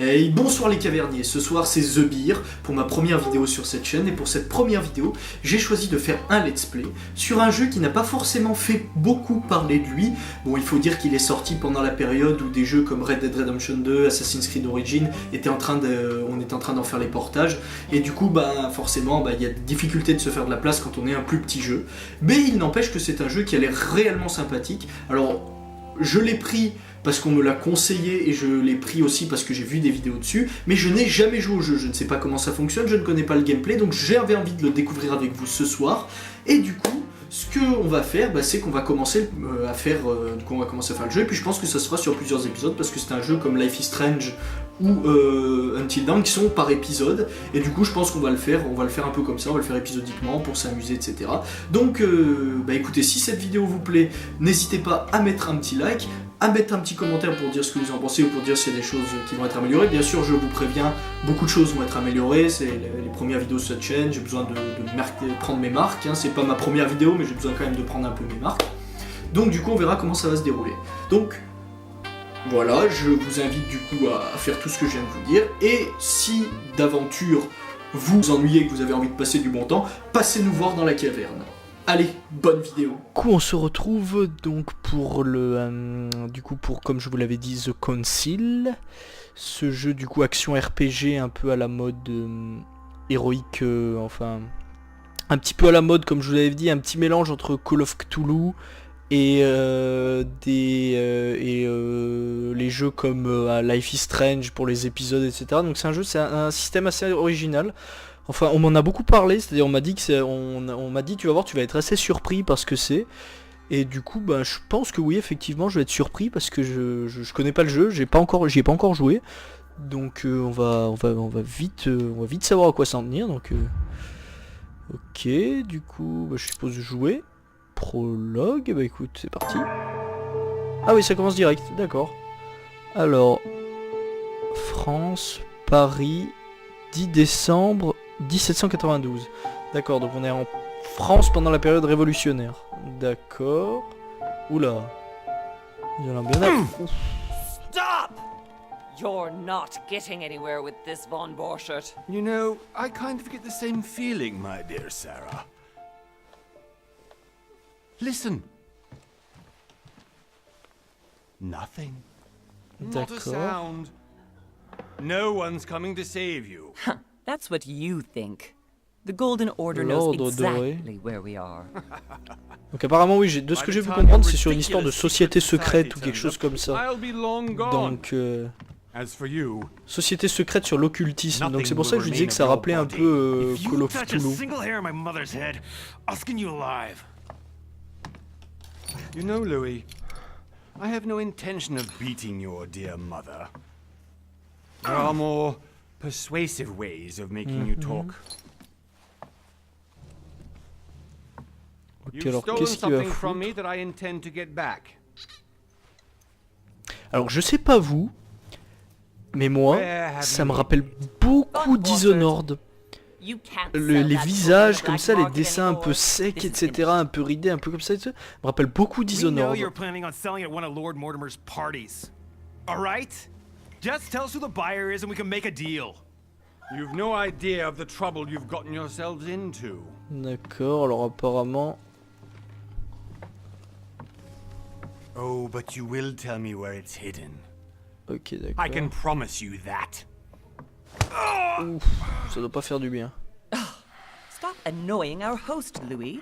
Et bonsoir les caverniers, ce soir c'est The Beer pour ma première vidéo sur cette chaîne et pour cette première vidéo j'ai choisi de faire un let's play sur un jeu qui n'a pas forcément fait beaucoup parler de lui. Bon, il faut dire qu'il est sorti pendant la période où des jeux comme Red Dead Redemption 2, Assassin's Creed Origins on était en train d'en faire les portages et du coup forcément il y a des difficultés de se faire de la place quand on est un plus petit jeu, mais il n'empêche que c'est un jeu qui a l'air réellement sympathique. Alors je l'ai pris parce qu'on me l'a conseillé et je l'ai pris aussi parce que j'ai vu des vidéos dessus, mais je n'ai jamais joué au jeu, je ne sais pas comment ça fonctionne, je ne connais pas le gameplay, donc j'avais envie de le découvrir avec vous ce soir, et du coup, ce qu'on va faire, c'est qu'on va commencer à faire le jeu, et puis je pense que ça sera sur plusieurs épisodes, parce que c'est un jeu comme Life is Strange ou Until Dawn qui sont par épisode, et du coup je pense qu'on va le faire un peu comme ça, on va le faire épisodiquement pour s'amuser, etc. Donc écoutez, si cette vidéo vous plaît, n'hésitez pas à mettre un petit like, à mettre un petit commentaire pour dire ce que vous en pensez ou pour dire s'il y a des choses qui vont être améliorées. Bien sûr, je vous préviens, beaucoup de choses vont être améliorées, c'est les premières vidéos de cette chaîne, j'ai besoin de prendre mes marques, c'est pas ma première vidéo mais j'ai besoin quand même de prendre un peu mes marques. Donc du coup on verra comment ça va se dérouler. Donc voilà, je vous invite du coup à faire tout ce que je viens de vous dire, et si d'aventure vous vous ennuyez et que vous avez envie de passer du bon temps, passez nous voir dans la caverne. Allez, bonne vidéo. Du coup, on se retrouve donc pour comme je vous l'avais dit, The Council, ce jeu du coup action RPG un peu à la mode héroïque, un petit peu à la mode comme je vous l'avais dit, un petit mélange entre Call of Cthulhu et les jeux comme Life is Strange pour les épisodes, etc. Donc c'est un système assez original. Enfin, on m'en a beaucoup parlé, c'est-à-dire on m'a dit tu vas voir, tu vas être assez surpris parce que c'est. Et du coup, je pense que oui, effectivement, je vais être surpris parce que je connais pas le jeu, j'y ai pas encore joué. Donc on va vite savoir à quoi s'en tenir. Donc ok, du coup, je suppose jouer. Prologue, écoute, c'est parti. Ah oui, ça commence direct, d'accord. Alors, France, Paris, 10 décembre 1792. D'accord, donc on est en France pendant la période révolutionnaire. D'accord. Oula. Il y en a bien. Stop! You're not getting anywhere with this Von Borchert. You know, I kind of get the same feeling, my dear Sarah. Listen. Nothing. Not a sound. No one's coming to save you. That's what you think. The Golden Order knows exactly where we are. Donc apparemment oui, de ce que j'ai pu comprendre, c'est sur une histoire de société secrète ou quelque chose comme ça. Donc société secrète sur l'occultisme. Donc c'est pour ça que je disais que ça rappelait un peu Call of Cthulhu. You know, Louis, I have no intention of beating your dear mother. There are more persuasive ways of making you talk. Ok, alors qu'est-ce qu'il va foutre? Alors je sais pas vous, mais moi, ça me rappelle beaucoup Dishonored. Les visages comme ça, les dessins un peu secs, etc., un peu ridés, un peu comme ça, me rappelle beaucoup Dishonored. Just tell us who the buyer is and we can make a deal. You've no idea of the trouble you've gotten yourselves into. D'accord, alors apparemment... Oh, but you will tell me where it's hidden. Ok, d'accord. I can promise you that. Ouf, ça doit pas faire du bien. Stop annoying our host, Louis.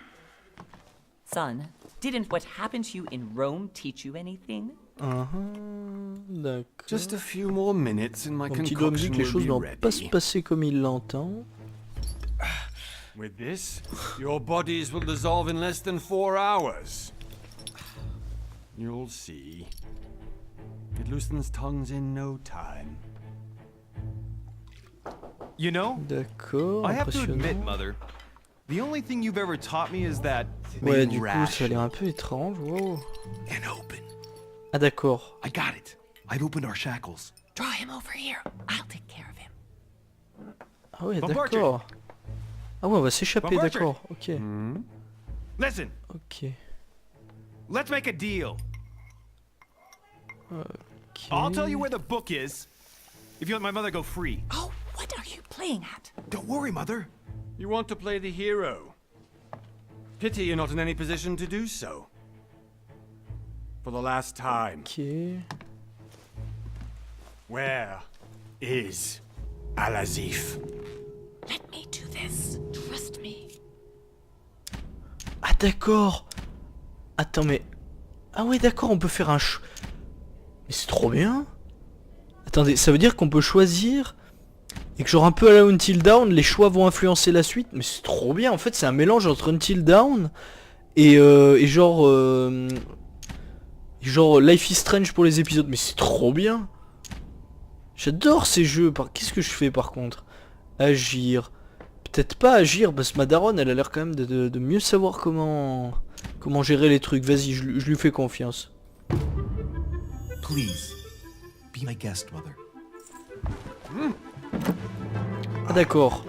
Son, didn't what happened to you in Rome teach you anything? D'accord. Just a few more minutes and my Donc il doit me dire que les choses ne vont pas se passer comme il l'entend. With this, your bodies will dissolve in less than 4 hours. You'll see. It loosens tongues in no time. You know, D'accord, I have to impressionnant. admit, Mother, the only thing you've ever taught me is that Ouais, du coup, ça a l'air un peu étrange. Wow. and open. Ah d'accord. I got it. I've opened our shackles. Draw him over here. I'll take care of him. Ah ouais, Von d'accord. Ah ouais, on va s'échapper, Von d'accord. Ok. Listen, Ok. let's make a deal. Ok. I'll tell you where the book is, If you let my mother go free. Oh, what are you playing at? Don't worry, Mother. You want to play the hero. Pity you're not in any position to do so. For the last time, Ok. where is Al-Azif? Let me do this. Trust me. Ah d'accord. Attends mais... Ah ouais d'accord, on peut faire un Mais c'est trop bien. Attendez, ça veut dire qu'on peut choisir... Et que genre un peu à la Until Dawn, les choix vont influencer la suite. Mais c'est trop bien, en fait c'est un mélange entre Until Dawn et genre... genre Life is Strange pour les épisodes. Mais c'est trop bien. J'adore ces jeux. Qu'est-ce que je fais par contre? Agir. Peut-être pas agir parce que ma daronne elle a l'air quand même de mieux savoir comment gérer les trucs. Vas-y, je lui fais confiance. Please, be my guest, Mother. Ah d'accord.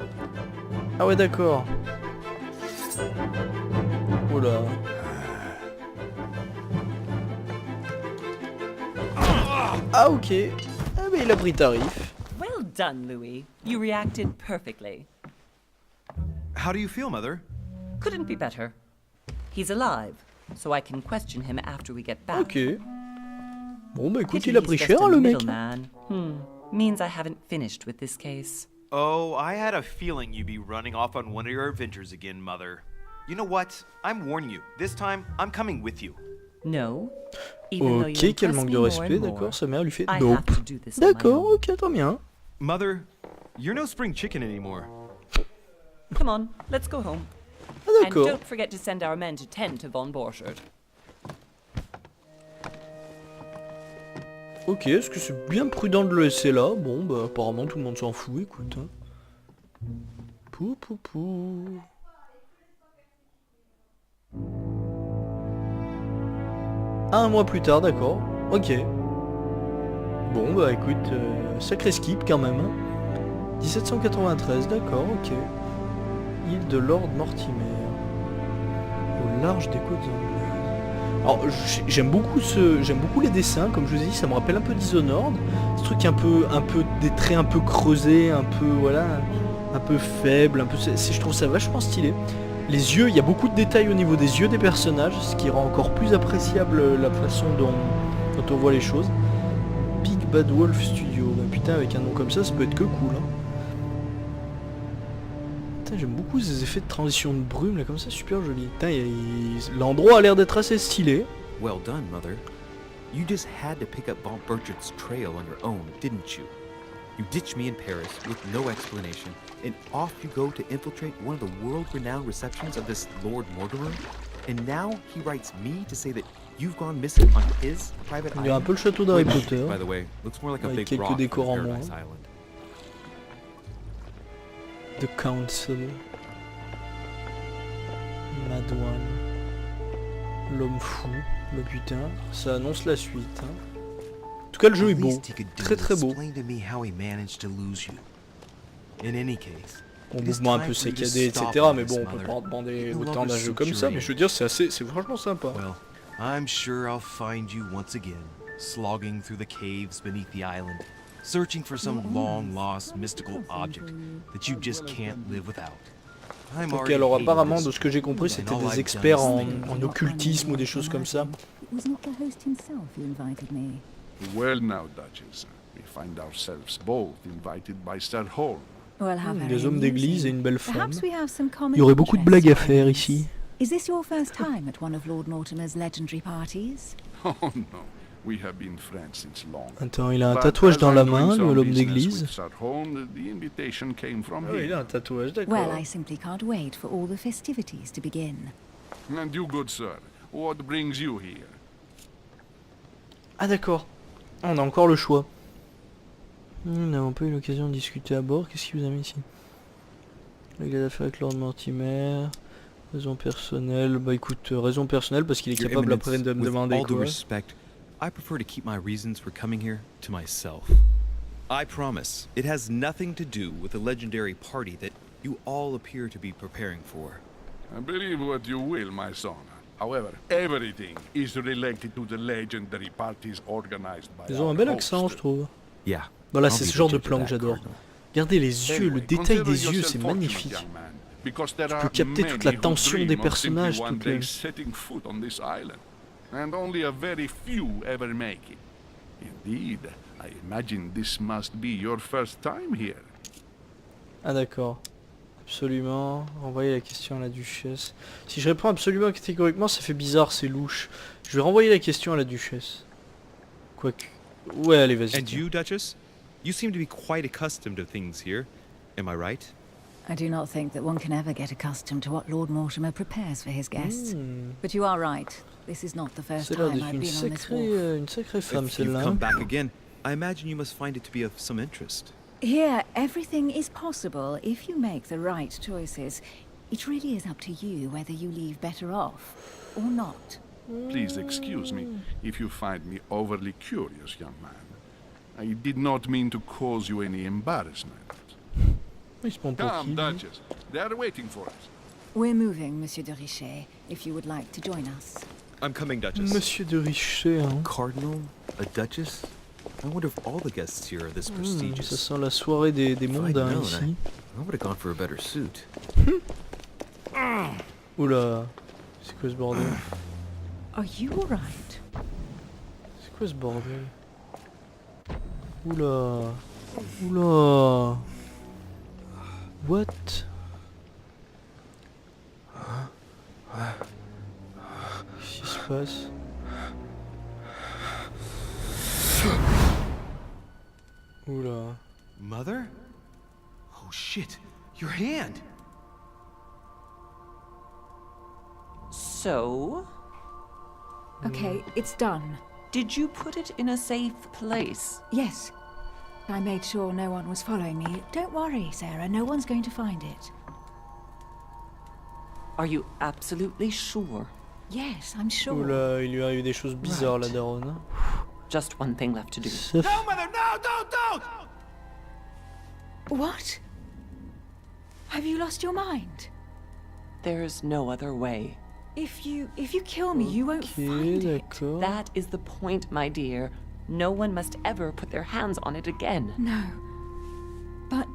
Ah ouais d'accord. Oh là. Ah ok. Ah bah il a pris tarif. Well done, Louis. You reacted perfectly. How do you feel, Mother? Couldn't be better. He's alive, so I can question him after we get back. Ok. Bon bah écoute, Pity il a he's pris just cher a le mec. middleman. Means I haven't finished with this case. Oh, I had a feeling you'd be running off on one of your adventures again, Mother. You know what? I'm warning you. This time, I'm coming with you. No. Even though you Ok, quel impress manque me de more respect, and more, d'accord, sa mère lui fait I nope. have to do this on my D'accord, own. ok, très bien. Mother, you're no spring chicken anymore. Come on, let's go home. Ah And d'accord. don't forget to send our men to tend to Von Borchert. Ok, est-ce que c'est bien prudent de le laisser là? Bon bah apparemment tout le monde s'en fout, écoute. Hein. Pou pou pou. Un mois plus tard, d'accord. Ok. Bon bah écoute, sacré skip quand même. Hein. 1793, d'accord, ok. Île de Lord Mortimer. Au large des côtes anglaises. Alors j'aime beaucoup les dessins, comme je vous ai dit, ça me rappelle un peu Dishonored. Ce truc un peu des traits un peu creusés, un peu voilà, un peu faible, un peu. Je trouve ça vachement stylé. Les yeux, il y a beaucoup de détails au niveau des yeux des personnages, ce qui rend encore plus appréciable la façon dont on voit les choses. Big Bad Wolf Studio, bah putain avec un nom comme ça peut être que cool. Hein. Putain, j'aime beaucoup ces effets de transition de brume là comme ça, super joli. Putain, l'endroit a l'air d'être assez stylé. Well done, Mother. You just had to pick up Von Burchett's trail on your own, didn't you? You ditched me in Paris with no explanation, and off you go to infiltrate one of the world-renowned receptions of this Lord Mortimer. And now he writes me to say that you've gone missing on his private On dirait un island. peu le château d'Harry Which, Potter. by the way, looks more like a Avec big quelques rock décors from en moins. Paradise Island. The Council. Mad One. L'homme fou. Bah putain, ça annonce la suite. Hein. En tout cas le jeu est beau. Très très beau. Bon, mouvement un peu saccadé, etc. Mais bon, on peut pas en demander autant d'un jeu comme ça. Mais je veux dire, c'est franchement sympa. Well, I'm sure I'll find you once again, slogging through the caves beneath the island, searching for some long-lost mystical object that you just can't live without. Ok, alors apparemment, de ce que j'ai compris, c'était des experts en occultisme ou des choses comme ça. It was not the host himself who invited me. Well now, Duchess, we find ourselves both invited by Sir Holm. Well, how very Des hommes d'église et amusing. une belle femme. Perhaps we have some common Il y aurait beaucoup de interests, blagues à faire Holmes. ici. Is this your first time at one of Lord Mortimer's legendary parties? Oh no, we have been friends since long. Attends, il a un But tatouage as dans I'm la doing main, some l'homme business d'église. with Sir Holm, the invitation came from Ah oui, il him. a un tatouage, d'accord. Well, I simply can't wait for all the festivities to begin. And you, good sir, what brings you here? Ah d'accord. On a encore le choix. Nous n'avons pas eu l'occasion de discuter à bord. Qu'est-ce qui vous a mis ici? Le gars d'affaires avec Lord Mortimer. Raison personnelle. Bah écoute, raison personnelle parce qu'il est Your capable Eminence, après de me with demander all due quoi. respect, I prefer to keep my reasons for coming here to myself. I promise, it has nothing to do with the legendary party that you all appear to be preparing for. Believe what you will, my son. However, everything is related to the legendary parties organized by Ils ont our un bel host. accent, je trouve. Yeah. Voilà, I'll c'est be ce the genre de judge of plan que that, j'adore. Cardinal. Regardez les yeux, le Anyway, détail consider des yeux, yourself c'est fortunate, magnifique. young man, because there Tu are peux capter toute la many who tension des dream of personnages, simply one toute le- day setting foot on this island, and only a very few ever make it. Indeed, I imagine this must be your first time here. Ah d'accord. Absolument. Renvoyer la question à la duchesse. Si je réponds absolument catégoriquement, ça fait bizarre, c'est louche. Je vais renvoyer la question à la duchesse. Quoique... Ouais, allez, vas-y. And you, Duchess? You seem to be quite accustomed to things here. Am I right? I do not think that one can ever get accustomed to what Lord Mortimer prepares for his guests. Hmm. But you are right. This is not the first C'est l'air time d'être I've been on this wharf. une sacrée femme, If you've celle-là. come back again, I imagine you must find it to be of some interest. Here, everything is possible if you make the right choices. It really is up to you whether you leave better off or not. Please excuse me if you find me overly curious, young man. I did not mean to cause you any embarrassment. Il se prend pour qui, Come, lui Duchess. They are waiting for us. We're moving, Monsieur de Richet, if you would like to join us. I'm coming, Duchess. Monsieur de Richet, hein. Cardinal? A Duchess? I wonder if all the guests here are this Ça prestigious. sent la soirée des If I'd mondains known, ici. I would have gone for a better suit. Oula. C'est quoi ce bordel? Are you alright? C'est quoi ce bordel? Oula. Oula. What? Qu'est-ce qui se passe? Oula. Mother? Oh shit, your hand! So, Okay, it's done. did you put it in a safe place? Yes. I made sure no one was following me. Don't worry, Sarah, no one's going to find it. Are you absolutely sure? Yes, I'm sure. Oula, il lui arrive des choses bizarres, la daronne. Just one thing left to do. Ça f- Mother, no, don't! What? Have you lost your mind? There's no other way. If you kill me, you won't Ok, find it. d'accord. That is the point, my dear. No one must ever put their hands on it again. No. But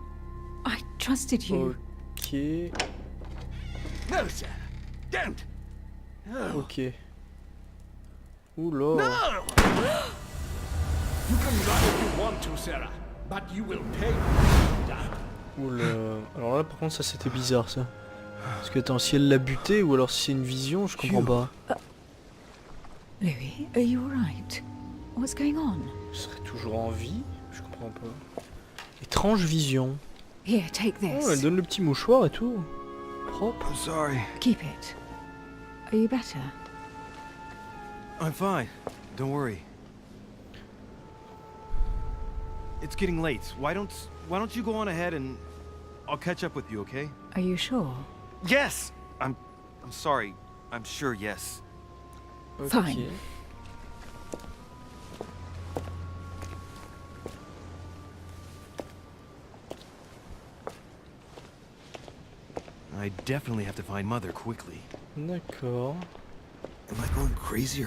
I trusted you. Ok. No, sir. Don't. Ok. Oula. You can run if you want to, Sarah, but you will pay. Oula. Alors là, par contre, ça c'était bizarre, ça. Parce que attends, si elle l'a buté ou alors si c'est une vision, je comprends pas. Louis, are you alright? What's going on? Je serais toujours en vie? Je comprends pas. Étrange vision. Here, take this. Oh, elle donne le petit mouchoir et tout. Propre. I'm sorry. Keep it. Are you better? I'm fine. Don't worry. It's getting late. Why don't you go on ahead and I'll catch up with you, okay? Are you sure? Yes. I'm sorry. I'm sure yes. Ok. Fine. I definitely have to find Mother quickly. D'accord. Am I going crazy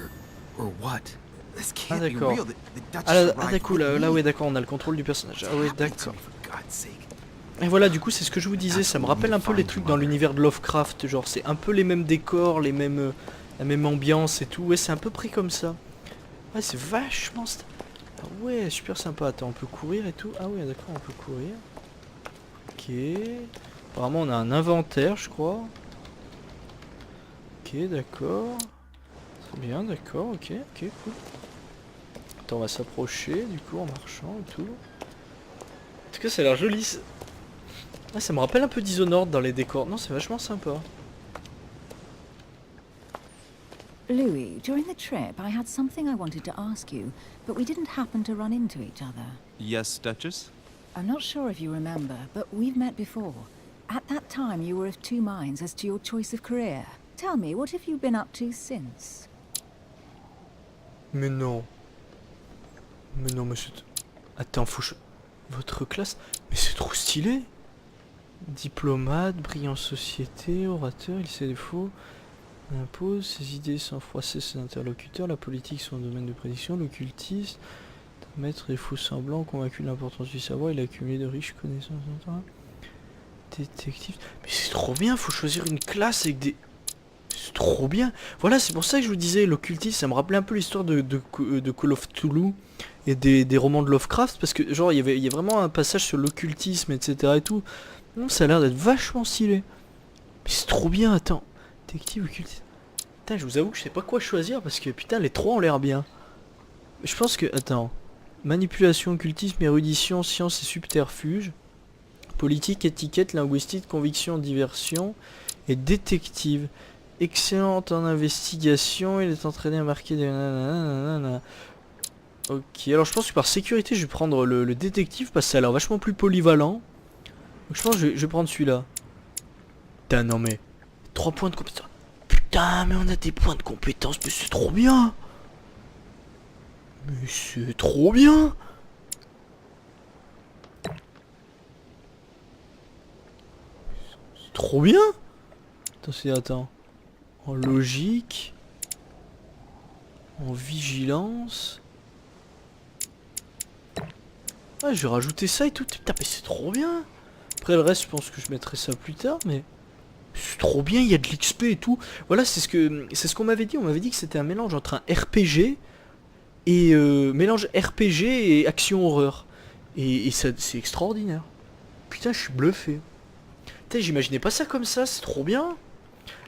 or what? This can't be d'accord. real. The Duchess Ah, arrived d'accord, with là, me. ouais, d'accord, on a le contrôle du personnage. Ah ouais, Happened to d'accord. me, for God's sake. Et voilà, du coup, c'est ce que je vous disais, ça me rappelle un peu les trucs dans l'univers de Lovecraft, genre c'est un peu les mêmes décors, les mêmes, la même ambiance et tout, ouais, c'est un peu pris comme ça. Ouais, c'est vachement... Ah ouais, super sympa, attends, on peut courir et tout. Ah ouais, d'accord, on peut courir. Ok. Apparemment, on a un inventaire, je crois. Ok, d'accord. Très bien, d'accord, ok, cool. Attends, on va s'approcher, du coup, en marchant et tout. En tout cas, ça a l'air joli. Ah, ça me rappelle un peu Dishonored dans les décors. Non, c'est vachement sympa. Louis, during the trip, I had something I wanted to ask you, but we didn't happen to run into each other. Yes, Duchess? I'm not sure if you remember, but we've met before. At that time, you were of two minds as to your choice of career. Tell me, what have you been up to since? Mais non. Mais non, monsieur... Attends, faut que je... Votre classe... Mais c'est trop stylé. Diplomate, brillant société, orateur, il sait les faux. Il impose ses idées sans froisser ses interlocuteurs. La politique, son domaine de prédiction. L'occultisme... Maître des faux semblants, convaincu de l'importance du savoir, il a accumulé de riches connaissances. Détective. Mais c'est trop bien, faut choisir une classe avec des... C'est trop bien. Voilà, c'est pour ça que je vous disais, l'occultisme, ça me rappelait un peu l'histoire de Call of Cthulhu et des romans de Lovecraft, parce que genre, il y a vraiment un passage sur l'occultisme, etc. et tout. Donc ça a l'air d'être vachement stylé. Mais c'est trop bien, attends. Détective occultiste. Putain, je vous avoue que je sais pas quoi choisir, parce que putain, les trois ont l'air bien. Mais je pense que... Attends. Manipulation, occultisme, érudition, science et subterfuge. Politique, étiquette, linguistique, conviction, diversion. Et détective. Excellente en investigation, il est entraîné à marquer des... nanana. Ok, alors je pense que par sécurité, je vais prendre le détective, parce que ça a l'air vachement plus polyvalent. Donc je pense que je vais prendre celui-là. Putain, non mais... 3 points de compétence. Putain, mais on a des points de compétence, mais c'est trop bien. Mais c'est trop bien. C'est trop bien. Attends. En logique. En vigilance. Ah, je vais rajouter ça et tout. Putain, mais c'est trop bien. Après le reste, je pense que je mettrai ça plus tard, mais... C'est trop bien, il y a de l'XP et tout. Voilà, c'est ce qu'on m'avait dit. On m'avait dit que c'était un mélange entre un RPG et mélange RPG et action horreur. Et ça, c'est extraordinaire. Putain, je suis bluffé. Putain, j'imaginais pas ça comme ça, c'est trop bien.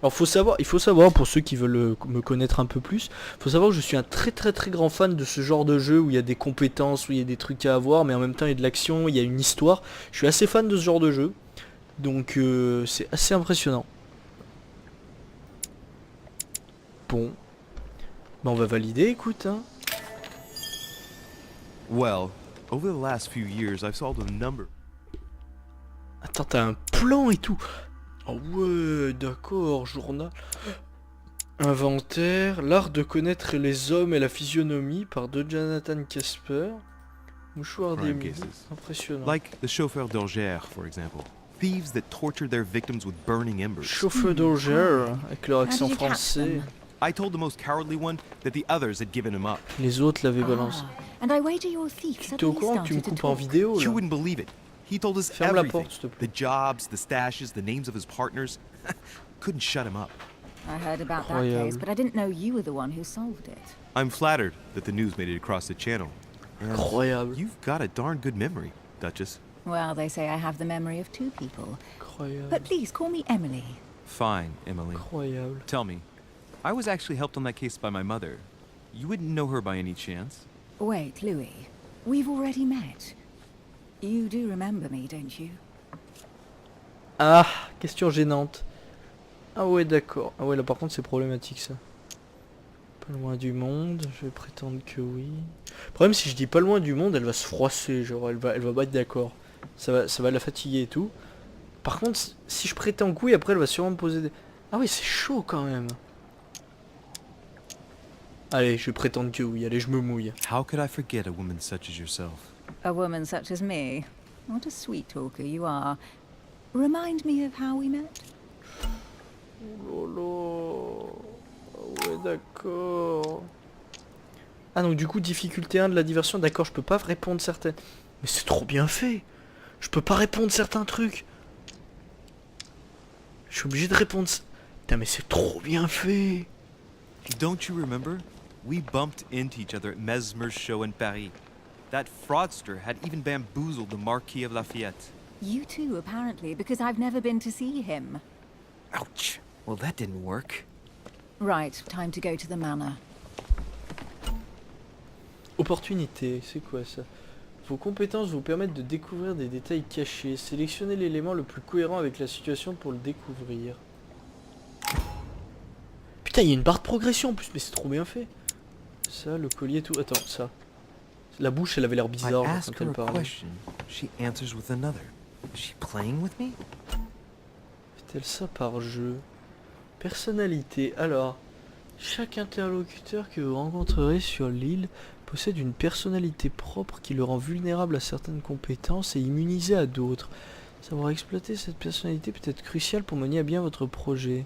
Alors il faut savoir pour ceux qui veulent me connaître un peu plus, faut savoir que je suis un très grand fan de ce genre de jeu où il y a des compétences, où il y a des trucs à avoir, mais en même temps il y a de l'action, il y a une histoire. Je suis assez fan de ce genre de jeu. Donc c'est assez impressionnant. Bon. Ben on va valider, écoute hein. Well, over the last few years, I've solved a number. Attends, t'as un plan et tout. Oh ouais, d'accord, journal. Inventaire, l'art de connaître les hommes et la physionomie par de Jonathan Casper. Mouchoir des Crime mille. cases. Impressionnant. Like the chauffeur d'Orgère, for example. Thieves that torture their victims with burning embers. Chauffeur d'Orgère, avec leur How did accent you catch français. them? I told the most cowardly one that the others had given him up. Les autres l'avaient balancé. Ah, and I wager your thief T'es au suddenly courant que tu me started to coupes en talk. vidéo You là? wouldn't believe it. He told us Ferme la everything. porte, s'il te plaît. The jobs, the stashes, the names of his partners. Couldn't shut him up. I heard about that Incroyable. case, but I didn't know you were the one who solved it. I'm flattered that the news made it across the channel. And Incroyable. you've got a darn good memory, Duchess. Well, they say I have the memory of 2 people. Incroyable. But please call me Emily. Fine, Emily. Incroyable. Tell me, I was actually helped on that case by my mother. You wouldn't know her by any chance? Wait, Louis. We've already met. You do remember me, don't you? Ah, question gênante. Ah ouais, d'accord. Ah ouais, là par contre c'est problématique ça. Pas loin du monde, je vais prétendre que oui. Le problème, si je dis pas loin du monde, elle va se froisser, genre elle va pas être d'accord. Ça va la fatiguer et tout. Par contre, si je prétends que oui, après elle va sûrement me poser des... Ah oui, c'est chaud quand même. Allez, je vais prétendre que oui, allez, je me mouille. How could I forget a woman such as yourself? A woman such as me. What a sweet talker you are. Remind me of how we met? Oh lolo. Ah ouais, d'accord. Ah donc du coup, difficulté 1 de la diversion, d'accord, je peux pas répondre certaines... Mais c'est trop bien fait. Je peux pas répondre certains trucs. Je suis obligé de répondre... Putain, mais c'est trop bien fait. Don't you remember? We bumped into each other at Mesmer's show in Paris. That fraudster had even bamboozled the Marquis of Lafayette. You too, apparently, because I've never been to see him. Ouch. Well, that didn't work. Right, time to go to the manor. Opportunité, c'est quoi ça? Vos compétences vous permettent de découvrir des détails cachés. Sélectionnez l'élément le plus cohérent avec la situation pour le découvrir. Putain, il y a une barre de progression en plus, mais c'est trop bien fait. Ça, le collier, tout. Attends, ça. La bouche, elle avait l'air I bizarre ask quand her elle a parlait. question. She answers with another. Is she playing with me? Fait-elle ça par jeu? Personnalité. Alors, chaque interlocuteur que vous rencontrerez sur l'île possède une personnalité propre qui le rend vulnérable à certaines compétences et immunisé à d'autres. Savoir exploiter cette personnalité peut être crucial pour mener à bien votre projet.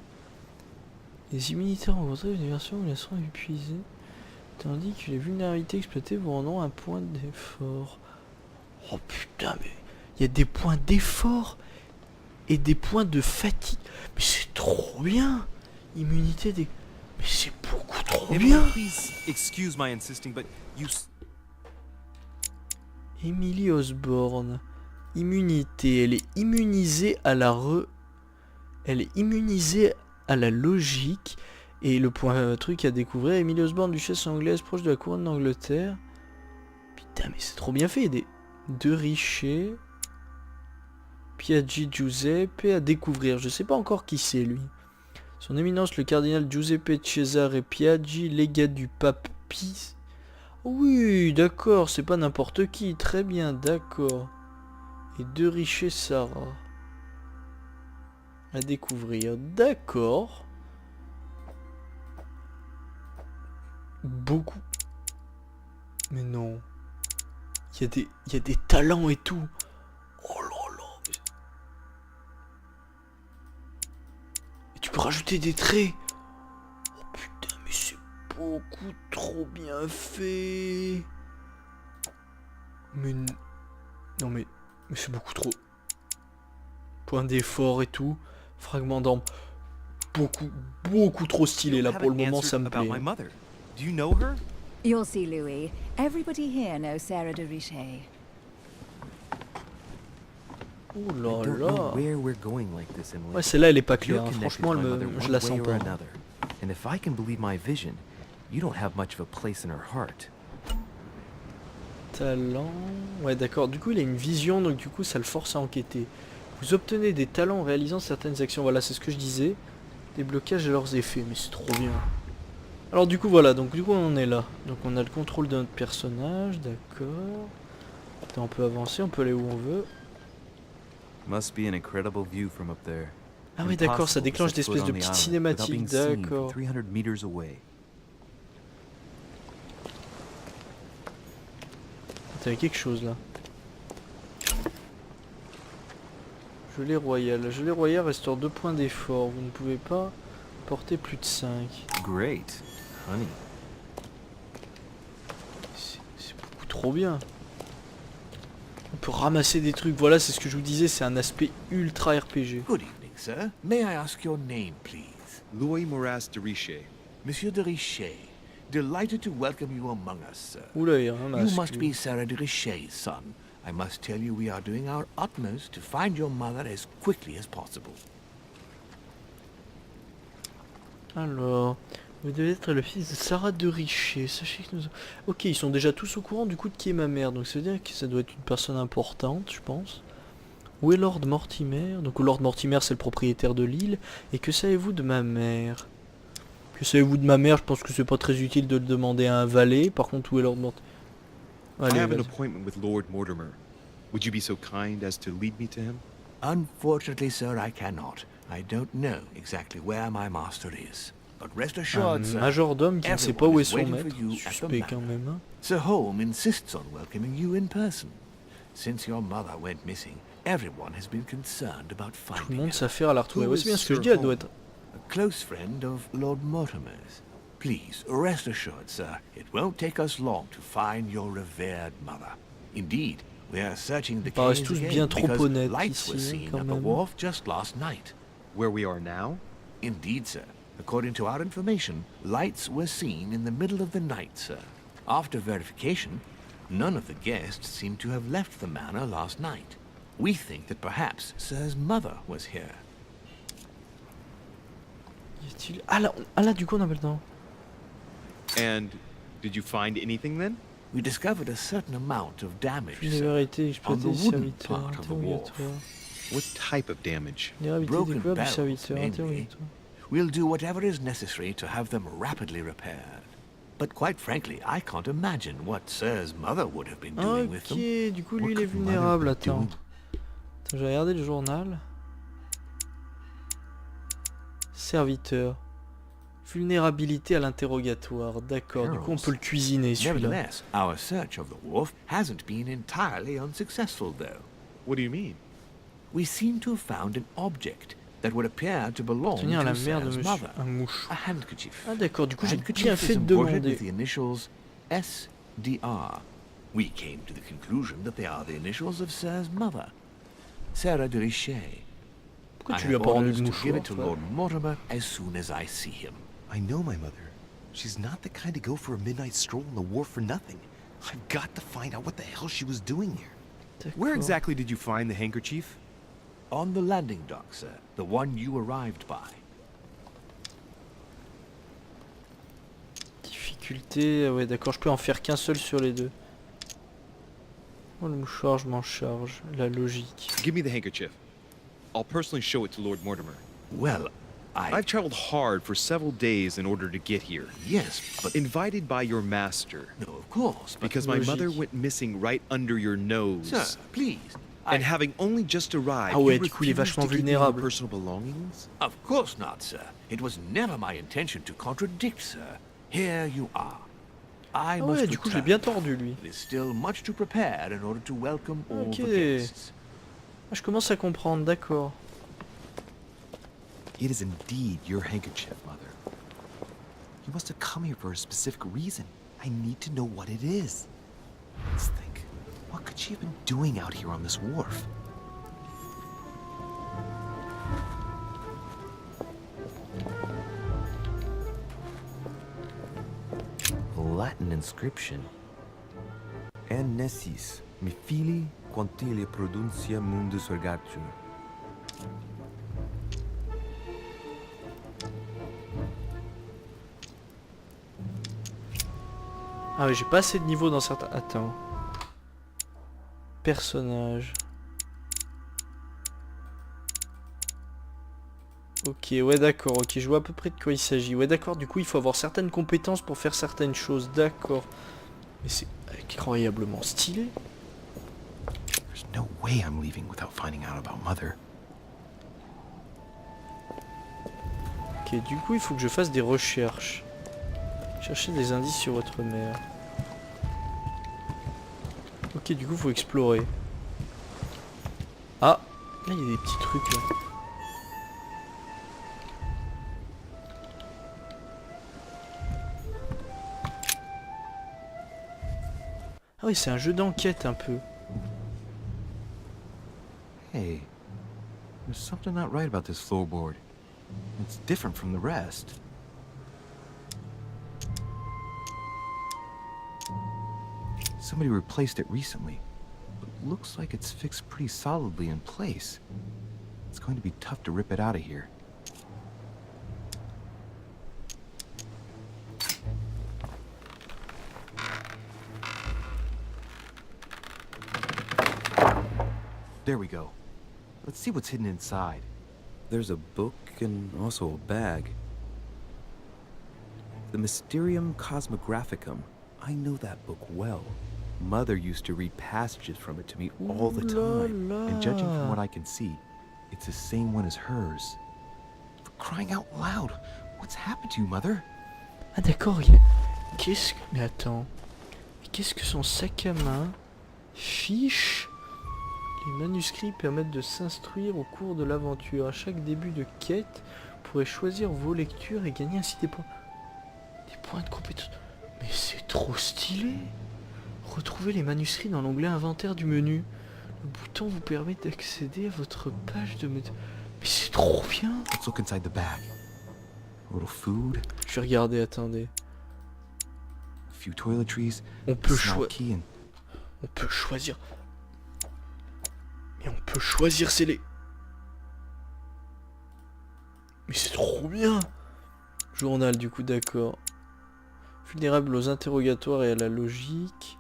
Les immunités rencontrées, une version où elles seront épuisées. Tandis que les vulnérabilités exploitées vous rendront un point d'effort. Oh putain, mais il y a des points d'effort et des points de fatigue. Mais c'est trop bien. Immunité des... Mais c'est beaucoup trop Emily, bien. please excuse my insisting, but you... Emily Osborne. Immunité. Elle est immunisée à la Elle est immunisée à la logique. Et le point truc à découvrir, Emily Osborne, duchesse anglaise proche de la couronne d'Angleterre. Putain, mais c'est trop bien fait. De Richer, Piaggi Giuseppe à découvrir. Je sais pas encore qui c'est lui. Son éminence le cardinal Giuseppe Cesare Piaggi, légat du pape Pie. Oui, d'accord, c'est pas n'importe qui. Très bien, d'accord. Et De Richer Sarah. À découvrir. D'accord. Beaucoup. Mais non. Il y a des talents et tout. Oh là là. Et tu peux rajouter des traits. Oh putain, mais c'est beaucoup trop bien fait. Mais non mais c'est beaucoup trop. Point d'effort et tout. Fragment d'âme. Beaucoup trop stylé là pour le moment, ça me plaît. Do you know her? You'll see, Louis. Everybody here knows Sarah de Richer. Oh I là don't know là. where we're going like this, Emily. Ouais, celle-là elle est pas You're claire. Hein. connected Franchement, to my mother je one la way sens or pas. another. And if I can believe my vision, you don't have much of a place in her heart. Talent. Ouais, d'accord. Du coup, il a une vision, donc du coup, ça le force à enquêter. Vous obtenez des talents en réalisant certaines actions. Voilà, c'est ce que je disais. Déblocage de leurs effets, mais c'est trop bien. Alors du coup, voilà. Donc du coup, on est là. Donc on a le contrôle de notre personnage, d'accord. Attends, on peut avancer, on peut aller où on veut. Must be an incredible view from up there. Ah oui, d'accord, ça Impossible to déclenche set des foot espèces de on the petites island without cinématiques, being seen from d'accord. 300 meters away. T'avais quelque chose là. Gelée royale. Gelée royale restaure 2 points d'effort. Vous ne pouvez pas porter plus de 5. Great, honey. C'est beaucoup trop bien. On peut ramasser des trucs. Voilà, c'est ce que je vous disais, c'est un aspect ultra RPG. Good evening, sir. May I ask your name, please? Louis Moras de Richer. Monsieur de Richer. Delighted to welcome you among us, sir. Oula, il y a un masque. You must be Sarah de Richer's son. I must tell you we are doing our utmost to find your mother as quickly as possible. Alors, vous devez être le fils de Sarah de Richer. Sachez que nous... Ok, ils sont déjà tous au courant du coup de qui est ma mère. Donc ça veut dire que ça doit être une personne importante, je pense. Où est Lord Mortimer? Donc Lord Mortimer, c'est le propriétaire de l'île. Et que savez-vous de ma mère? Que savez-vous de ma mère? Je pense que c'est pas très utile de le demander à un valet. Par contre, où est Lord Mortimer? I have an appointment with Lord Mortimer. Would you be so kind as to lead me to him? Unfortunately, sir, I cannot. I don't know exactly where my master is. But rest assured, sir, majordome qui ne sait pas où est son everyone is maître. waiting for you at the Suspect quand manor. même. Hein. Sir Holm insists on welcoming you in person. Since your mother went missing, everyone has been concerned about Tout le finding monde her. s'affaire à la retrouver. Who Ouais, is c'est bien ce que je Sir dis, elle doit Holm? être... A close friend of Lord Mortimer's. Please, rest assured, sir, it won't take us long to find your revered mother. Indeed, we are searching the paraissent caves tous again bien trop because honnêtes lights were ici, seen quand at the même. wharf just last night. Where we are now? Indeed, sir. According to our information, lights were seen in the middle of the night, sir. After verification, none of the guests seem to have left the manor last night. We think that perhaps Sir's mother was here. Y a-t-il... Ah là, du coup, on a pas le temps. And did you find anything then? We discovered a certain amount of damage, sir. Vulnérabilité on exploitée the du wooden serviteur, part of the wharf. interrogatoire. What type of damage? Vulnérabilité Broken découverte du barrels, serviteur, mainly. interrogatoire. We'll do whatever is necessary to have them rapidly repaired. But quite frankly, I can't imagine what Sir's mother would have been doing with them. Ok, du coup, lui, What il est could Mother vulnérable. be Attends. doing? Attends, j'ai regardé le journal. Serviteur. Vulnérabilité à l'interrogatoire. D'accord, du coup, on peut le cuisiner, celui-là. Nevertheless, our search of the wharf hasn't been entirely unsuccessful, though. What do you mean? We seem to have found an object that would appear to belong Tenir à la to mère de Sarah's monsieur. mother. Un mouchoir. A handkerchief. Ah d'accord, du coup j'ai Handkerchief bien is fait de embroidered demander. with the initials SDR. We came to the conclusion that they are the initials of Sarah's mother, Sarah de Richet. Pourquoi I tu lui as have pas rendu orders le to give mouchoir it to toi Lord Mortimer as soon as I see him. I know my mother. She's not the kind to go for a midnight stroll on the wharf for nothing. I've got to find out what the hell she was doing here. Where exactly did you find the handkerchief? On the landing dock, sir. The one you arrived by. Difficulté, ouais d'accord, je peux en faire qu'un seul sur les deux. Oh le mouchoir, je m'en charge. La logique. Give me the handkerchief. I'll personally show it to Lord Mortimer. Well, I've traveled hard for several days in order to get here. Yes, but... Invited by your master. No, of course, but... Because my mother went missing right under your nose. Sir, please. And having only just arrived, Ah ouais, you du coup il est refused vachement to give me your vulnérable. personal belongings? Of course not, sir. It was never my intention to contradict, sir. Here you are. I Ah must ouais, du coup je l'ai return. bien tordu lui. It is still much to prepare in order to welcome all Ok. the guests. Ah, je commence à comprendre, d'accord. It is indeed your handkerchief, Mother. You must have come here for a specific reason. I need to know what it is. Let's think. What could she have been doing out here on this wharf? A Latin inscription. En nessis, mi fili quantilia produncia mundus ergatur. Ah ouais, j'ai pas assez de niveau dans certains... Attends. Personnage. Ok, ouais d'accord, ok, je vois à peu près de quoi il s'agit. Ouais d'accord, du coup il faut avoir certaines compétences pour faire certaines choses, d'accord. Mais c'est incroyablement stylé. There's no way I'm leaving without finding out about Mother. Ok, du coup il faut que je fasse des recherches. Cherchez des indices sur votre mère. Ok, du coup faut explorer. Ah, là il y a des petits trucs là. Ah oui, c'est un jeu d'enquête un peu. Hey, there's something not right about this floorboard. It's different from the rest. Somebody replaced it recently, but looks like it's fixed pretty solidly in place. It's going to be tough to rip it out of here. There we go. Let's see what's hidden inside. There's a book and also a bag. The Mysterium Cosmographicum. I know that book well. Mother used to read passages from it to me all the time. And judging from what I can see, it's the same one as hers. For crying out loud, what's happened to you, Mother? Ah d'accord, il y a... Qu'est-ce que... Mais attends. Mais qu'est-ce que son sac à main? Fiche. Les manuscrits permettent de s'instruire au cours de l'aventure. À chaque début de quête, vous pourrez choisir vos lectures et gagner ainsi des points. Des points de compétence. Mais c'est trop stylé. Retrouvez les manuscrits dans l'onglet inventaire du menu. Le bouton vous permet d'accéder à votre page de... Mais c'est trop bien. Let's look inside the bag. A little food. Je vais regarder, attendez. A few toiletries. On peut choisir. On peut choisir. Mais on peut choisir les... Mais c'est trop bien. Journal du coup, d'accord. Vulnérable aux interrogatoires et à la logique.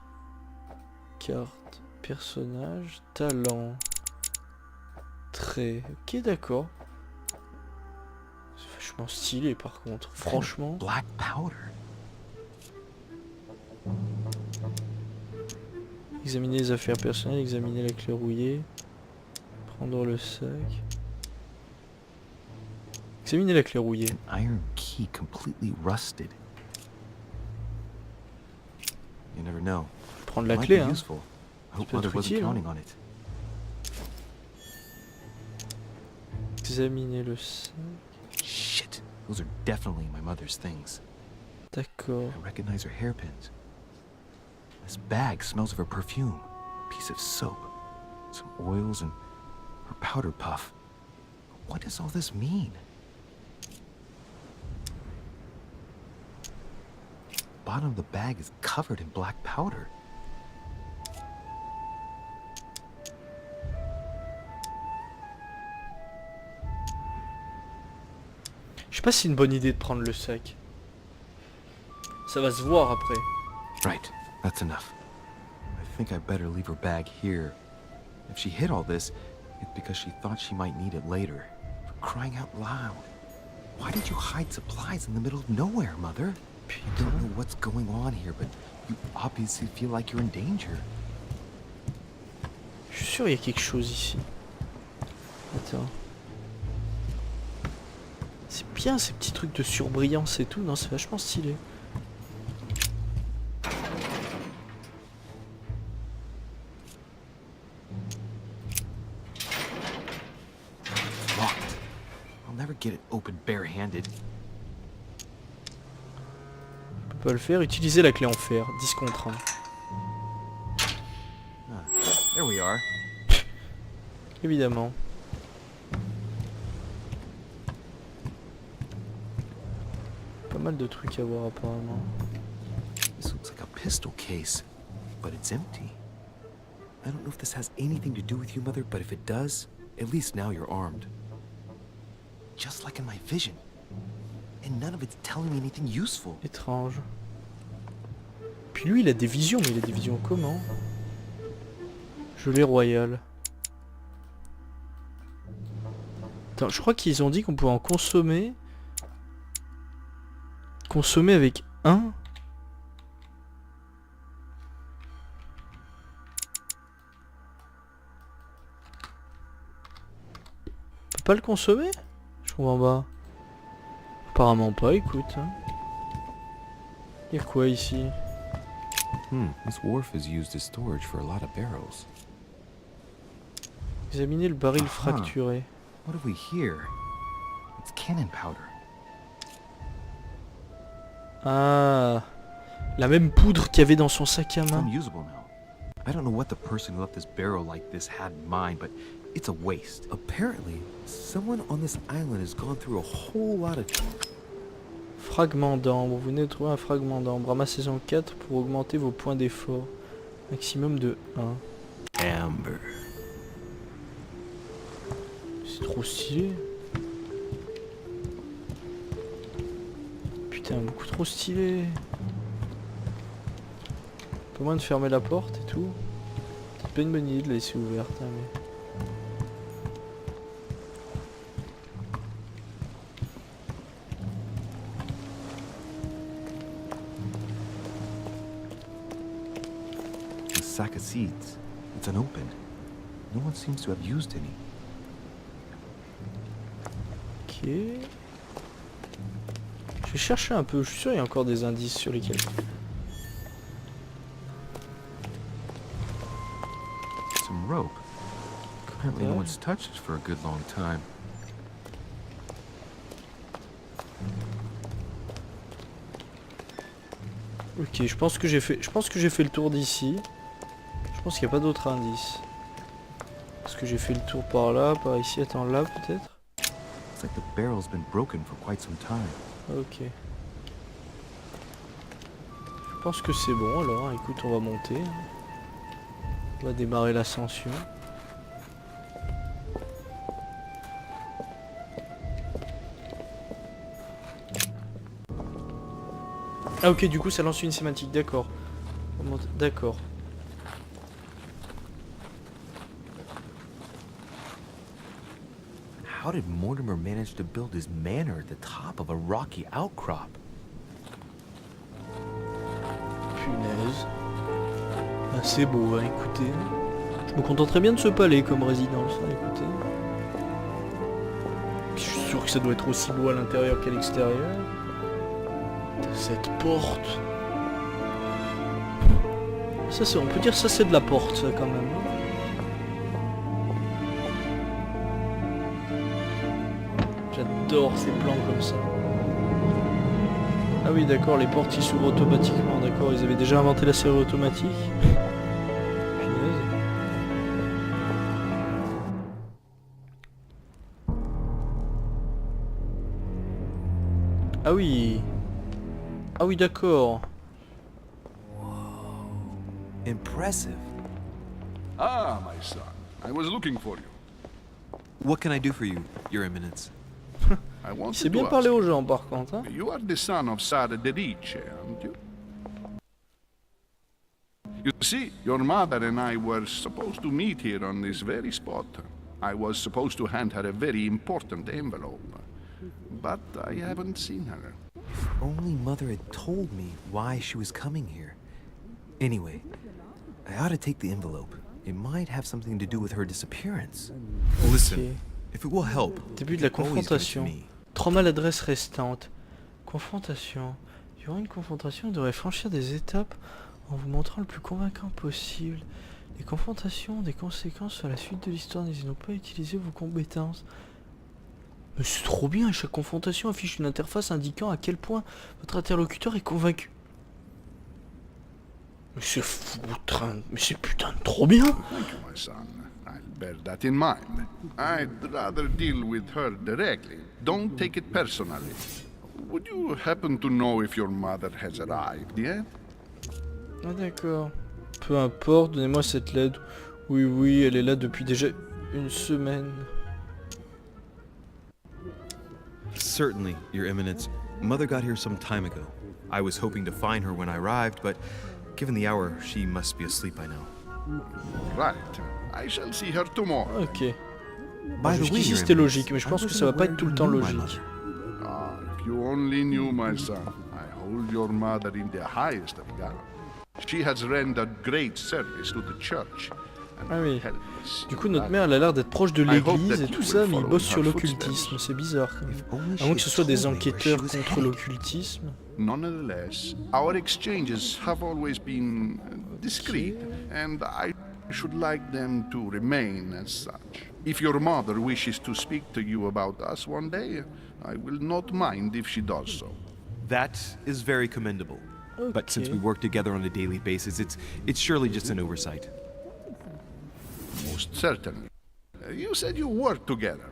Carte, personnage, talent, trait. Ok, d'accord. C'est vachement stylé par contre, franchement. Black powder. Examiner les affaires personnelles, examiner la clé rouillée. Prendre le sac. Examiner la clé rouillée. An iron key completely rusted. You never know. Prendre la Might clé, be hein. useful. I hope peut Mother être wasn't utile, hein. counting on it. Examiner le sac. Shit, those are definitely my mother's things. D'accord. I recognize her hairpins. This bag smells of her perfume. A piece of soap. Some oils and her powder puff. What does all this mean? The bottom of the bag is covered in black powder. Je sais pas si c'est une bonne idée de prendre le sac. Ça va se voir après. Right, that's enough. I think I better leave her bag here. If she hid all this, it's because she thought she might need it later. For crying out loud. Why did you hide supplies in the middle of nowhere, Mother? I don't know what's going on here, but you obviously feel like you're in danger. Je suis sûr il y a quelque chose ici. Attends. C'est bien ces petits trucs de surbrillance et tout, non, c'est vachement stylé. Locked. I'll never get it open barehanded. On peut pas le faire, utiliser la clé en fer, 10 contre 1. Ah, there we are. Évidemment. Pas mal de trucs à voir apparemment. This looks like a pistol case, but it's empty. I don't know if this has anything to do with you, Mother, but if it does, at least now you're armed. Just like in my vision. And none of it's telling me anything useful. Étrange. Puis lui il a des visions, mais il a des visions comment? Gelée royale. Attends, je crois qu'ils ont dit qu'on pouvait en consommer. Consommer avec un. On peut pas le consommer? Je comprends pas. Apparemment pas, écoute. Il y a quoi ici? This wharf is used as storage for a lot of barrels. Examiner le baril fracturé. What have we here? It's cannon powder. Ah, la même poudre qu'il y avait dans son sac à It's main. unusable now. I don't know what the person who left this barrel like this had in mind, but it's a waste. Apparently, someone on this island has gone through a whole lot of... Fragment d'ambre. Vous venez de trouver un fragment d'ambre. Ramassez-en 4 pour augmenter vos points d'effort. Maximum de 1. Amber. C'est trop stylé. Putain, beaucoup trop stylé. Pas moyen de fermer la porte et tout. C'est pas une bonne idée de la laisser ouverte. Hein, mais... A sack of seeds. It's unopened. No one seems to have used any. Ok. Je vais chercher un peu. Je suis sûr qu'il y a encore des indices sur lesquels. Some rope. Apparently no one's touched it for a good long time. Ok, je pense que j'ai fait le tour d'ici. Je pense qu'il n'y a pas d'autres indices. Est-ce que j'ai fait le tour par là, par ici, attends là peut-être? It's like the barrel's been broken for quite some time. Ok. Je pense que c'est bon alors, hein. Écoute, on va monter. On va démarrer l'ascension. Ah ok, du coup ça lance une cinématique, d'accord. D'accord. How did Mortimer manage to build his manor at the top of a rocky outcrop? Punaise. Ah, c'est beau, hein, écoutez. Je me contenterais bien de ce palais comme résidence, hein, écoutez. Puis je suis sûr que ça doit être aussi beau à l'intérieur qu'à l'extérieur. Cette porte. Ça c'est, on peut dire ça c'est de la porte, ça quand même. J'adore ces plans comme ça. Ah oui d'accord, les portes qui s'ouvrent automatiquement, d'accord, ils avaient déjà inventé la serrure automatique. Punaise. Ah oui. Ah oui d'accord. Impressive. Ah, my son. I was looking for you. What can I do for you, Your Eminence? I Il wanted sait to bien ask parler you. aux gens par contre. Hein. You are the son of Sara de Ricci, aren't you? You see, your mother and I were supposed to meet here on this very spot. I was supposed to hand her a very important envelope. But I haven't seen her. If only Mother had told me why she was coming here. Anyway, I ought to take the envelope. It might have something to do with her disappearance. Listen, if it will help, Début de la always good to confrontation. me. 3 maladresses restantes. Confrontation. Durant une confrontation, vous devrez franchir des étapes en vous montrant le plus convaincant possible. Les confrontations ont des conséquences sur la suite de l'histoire. N'hésitez pas à utiliser vos compétences. Mais c'est trop bien, chaque confrontation affiche une interface indiquant à quel point votre interlocuteur est convaincu. Mais c'est foutre, mais c'est putain de trop bien. Thank you, my son. I'll bear that in mind. I'd rather deal with her directly. Don't take it personally. Would you happen to know if your mother has arrived yet? Ah d'accord. Peu importe, donnez-moi cette lettre. Oui, oui, elle est là depuis déjà une semaine. Certainly, Your Eminence. Mother got here some time ago. I was hoping to find her when I arrived, but given the hour, she must be asleep by now. Right. I shall see her tomorrow. Ok. By the way, Jusqu'ici Your c'était Eminence, logique, mais je I pense que wasn't ça va pas aware être tout le you temps knew my logique. mother. Ah, if you only knew, my son. I hold your mother in the highest of regard. She has rendered great service to the church. Ah oui. Help me see Du coup, notre that. mère, elle a l'air d'être proche de I hope l'église that et you tout will ça, mais ils follow bossent in sur her l'occultisme. footsteps. C'est bizarre quand même. If only À moins she que ce had soit des told me where she enquêteurs was contre headed. l'occultisme. Nonetheless, our exchanges have always been discreet, and I should like them to remain as such. If your mother wishes to speak to you about us one day, I will not mind if she does so. That is very commendable. But since we Ok. work together on a daily basis, it's surely just an oversight. Most certainly. You said you work together.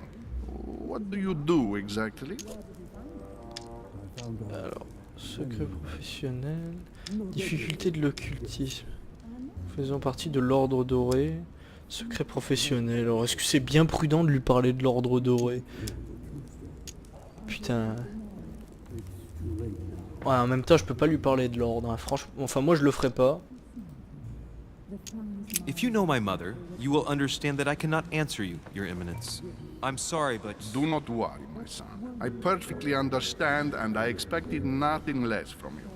What do you do exactly? Alors, secret professionnel, difficulté de l'occultisme. Faisant partie de l'ordre doré. Secret professionnel. Alors, est-ce que c'est bien prudent de lui parler de l'ordre doré? Putain. Ouais, en même temps, je peux pas lui parler de l'ordre. Hein. Franchement, enfin, moi, je le ferai pas. If you know my mother, you will understand that I cannot answer you, Your Eminence. I'm sorry, but... Do not worry, my son. I perfectly understand, and I expected nothing less from you.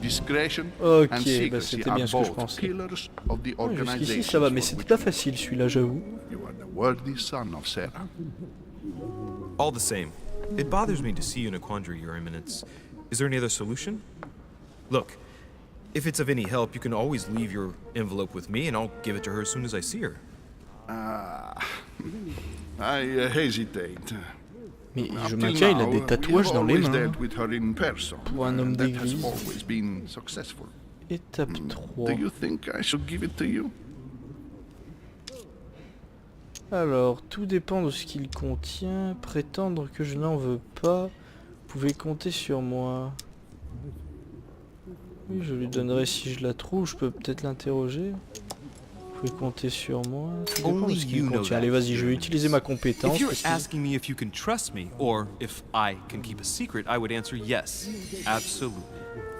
Discretion Ok, and bah secrecy c'était are bien ce que je both pensais. pillars of the Ouais, organization. jusqu'ici, ça va, mais c'était pas facile celui-là, j'avoue. You are the worthy son of Sarah. All the same, it bothers me to see you in a quandary, Your Eminence. Is there any other solution? Look, if it's of any help, you can always leave your envelope with me and I'll give it to her as soon as I see her. I hesitate. Mais je Up till maintiens, il a now, des tatouages we have dans les always mains. dealt with her in person, Pour un homme and that has d'église. always been successful. Étape 3. Do you think I should give it to you? Alors, tout dépend de ce qu'il contient. Prétendre que je n'en veux pas. Vous pouvez compter sur moi. Oui, je lui donnerai si je la trouve. Je peux peut-être l'interroger. Vous pouvez compter sur moi. Ça dépend de Only ce you qu'il know contient. that, Allez, vas-y, je vais utiliser ma compétence. If you're parce que- asking me if you can trust me, or if I can keep a secret, I would answer yes. Absolutely.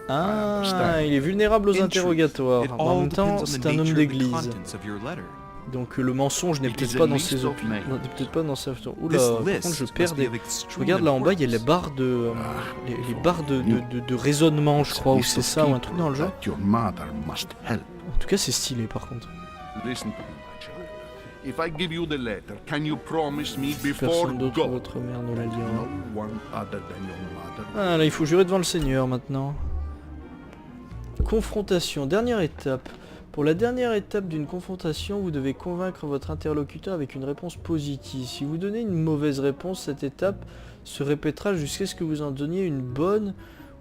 Ah, il est vulnérable aux In truth, interrogatoires. it En all même temps, depends on c'est the un homme nature of the d'église. contents of your letter. Donc le mensonge n'est It peut-être is pas a dans list ses of opinions. names. Peut-être pas dans sa... Oula, This par list contre je must perds be des... of Je extreme regarde là en bas, il y a les importance. barres de... les barres de raisonnement, je crois, ou c'est ça, ou un truc dans le genre. That your mother must help. En tout cas, c'est stylé par contre. Listen to me, my child. If I give you the letter, can you promise me before Personne d'autre que go? votre mère ne la lira. No one other than your mother. Ah là, il faut jurer devant le Seigneur maintenant. Confrontation, dernière étape. Pour la dernière étape d'une confrontation, vous devez convaincre votre interlocuteur avec une réponse positive. Si vous donnez une mauvaise réponse, cette étape se répétera jusqu'à ce que vous en donniez une bonne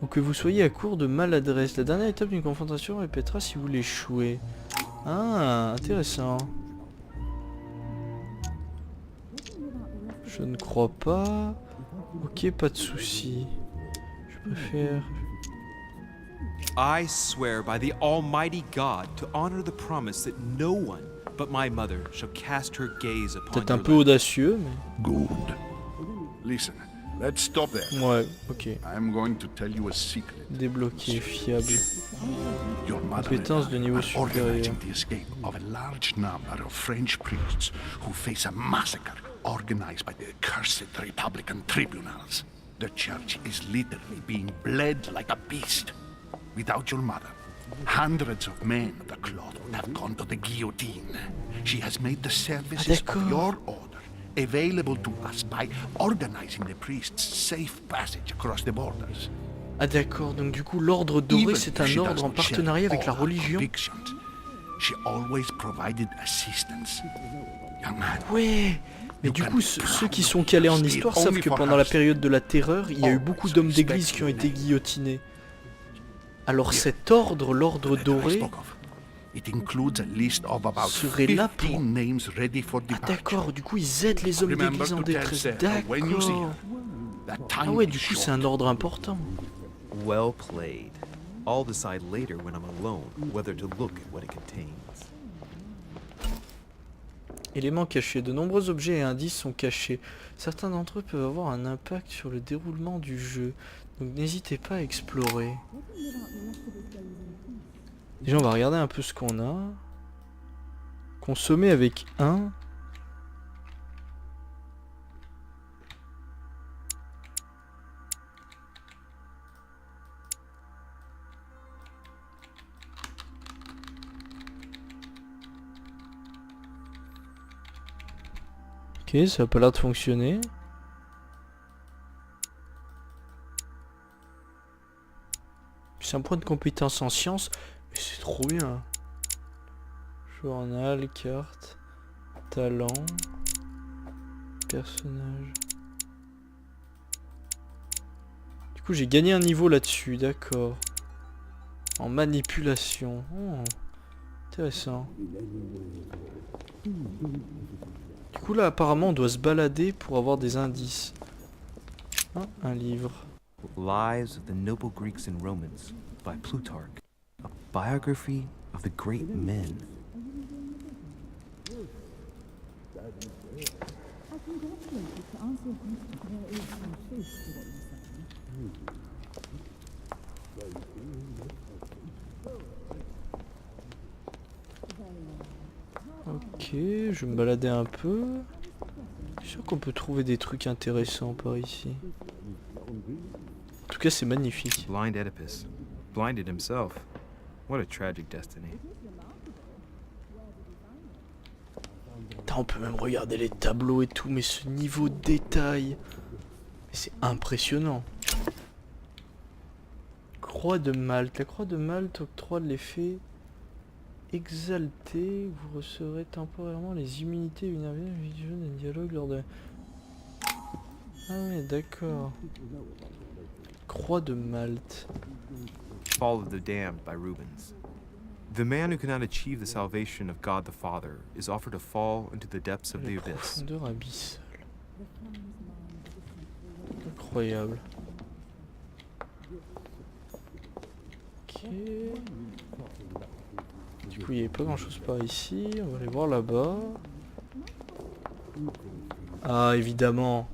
ou que vous soyez à court de maladresse. La dernière étape d'une confrontation répétera si vous l'échouez. Ah, intéressant. Je ne crois pas. Ok, pas de souci. Je préfère... I swear by the Almighty God to honor the promise that no one but my mother shall cast her gaze upon Peut-être un your peu land. audacieux, mais... Good. Listen, let's stop there. Ouais, ok. I'm going to tell you a secret. Débloqué, fiable. Your mother Compétence de niveau are supérieur. organizing the escape of a large number of French priests who face a massacre organized by the accursed Republican tribunals. The church is literally being bled like a beast. Without your mother, hundreds of men of the cloth would have gone to the guillotine. She has made the services of your order available to us by organizing the priests' safe passage across the borders. Ah d'accord, donc du coup l'ordre doré c'est un ordre en partenariat avec la religion. She always provided assistance. Young man, Ouais. Mais du coup ceux qui sont calés en histoire savent que pendant la période de la terreur, il y a eu beaucoup d'hommes d'église qui ont été guillotinés. Alors cet ordre, l'ordre doré, serait là pour... Ah d'accord, du coup ils aident les hommes d'église en détresse. D'accord. Ah ouais, du coup c'est un ordre important. Well played. I'll decide later when I'm alone whether to look at what it contains. Éléments cachés. De nombreux objets et indices sont cachés. Certains d'entre eux peuvent avoir un impact sur le déroulement du jeu. Donc n'hésitez pas à explorer. Déjà on va regarder un peu ce qu'on a. Consommer avec 1. Ok, ça a pas l'air de fonctionner. C'est un point de compétence en sciences, mais c'est trop bien. Journal, carte, talent, personnage. Du coup j'ai gagné un niveau là-dessus, d'accord. En manipulation. Oh, intéressant. Du coup là apparemment on doit se balader pour avoir des indices. Ah, un livre. Lives of the Noble Greeks and Romans by Plutarch, a biography of the great men. Ok, je vais me balader un peu. Je suis sûr qu'on peut trouver des trucs intéressants par ici. En tout cas, c'est magnifique. Blind Oedipus. Blinded himself. What a tragic destiny. Putain, on peut même regarder les tableaux et tout, mais ce niveau de détail, c'est impressionnant. Croix de Malte. La croix de Malte octroie l'effet exalté. Vous recevrez temporairement les immunités d'un dialogue lors de... Ah ouais, d'accord. Croix de Malte. Fall of the Damned by Rubens. The man who cannot achieve the salvation of God the Father is offered to fall into the depths of the abyss. Profondeur abyssale. Incroyable. Ok. Du coup, il n'y avait pas grand chose par ici. On va aller voir là-bas. Ah, évidemment.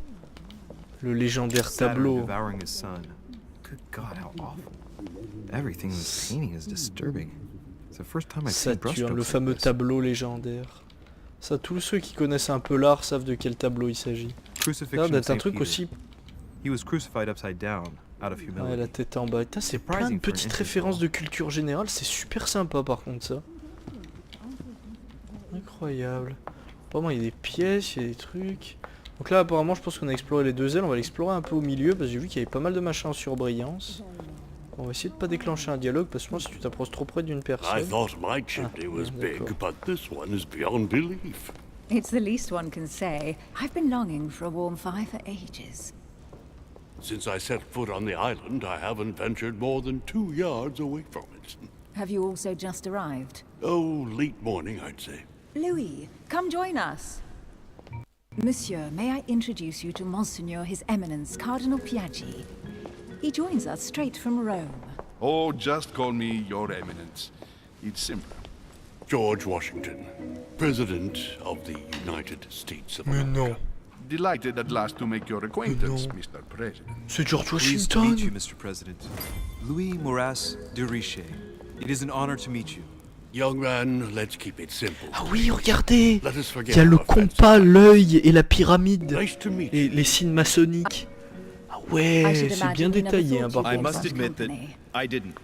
Le légendaire tableau. Devouring his son. Good God, how awful. Everything in this painting is disturbing. It's the first time I've seen brushstrokes Saturne, le like fameux this. tableau légendaire. Ça, tous ceux qui connaissent un peu l'art savent de quel tableau il s'agit. Ça a Crucifixion l'air of d'être un Saint truc Peter. aussi. He was crucified upside down, out of Ouais, humility. la tête en bas. Putain, c'est plein de Surprising for an petites infant. références de culture générale. C'est super sympa par contre ça. Incroyable. Apparemment il y a des pièces, il y a des trucs. Donc là apparemment je pense qu'on a exploré les deux ailes. On va l'explorer un peu au milieu parce que j'ai vu qu'il y avait pas mal de machins en surbrillance. On va essayer de pas déclencher un dialogue parce que moi si tu t'approches trop près d'une personne... I thought my chimney was big, but this one is beyond belief. It's the least one can say. I've been longing for a warm fire for ages. Since I set foot on the island, I haven't ventured more than 2 yards away from it. Have you also just arrived? Oh, late morning, I'd say. Louis, come join us. Monsieur, may I introduce you to Monseigneur His Eminence Cardinal Piaggi? He joins us straight from Rome. Oh, just call me Your Eminence. It's simpler. George Washington, President of the United States of America. Delighted at last to make your acquaintance, Mr. President. C'est George Pleased to meet Washington. you, Mr. President. Louis Moras de Richer. It is an honor to meet you. Young man, let's keep it simple. Ah oui, regardez. Let us Il forget y a le our fancy. compas, l'œil et la pyramide. Nice to meet Et you. les signes maçonniques. Ah ouais, c'est bien détaillé hein, par I contre. must admit that I didn't.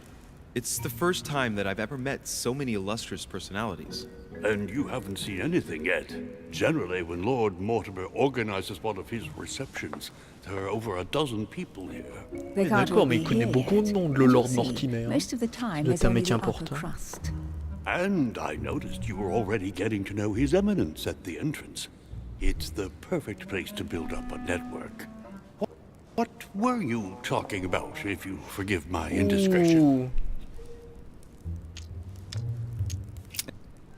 It's the first time that I've ever met so many illustrious personalities. And you haven't seen anything yet. Generally, when Lord Mortimer organizes one of his receptions, there are over a dozen people here. They can't D'accord, all mais be il connaît here beaucoup de yet. monde, le As Lord you'll see, Mortimer. Most of the Ça time, doit there's être un only métier the upper important. crust. And I noticed you were already getting to know His Eminence at the entrance. It's the perfect place to build up a network. What were you talking about, if you forgive my indiscretion? Ouh.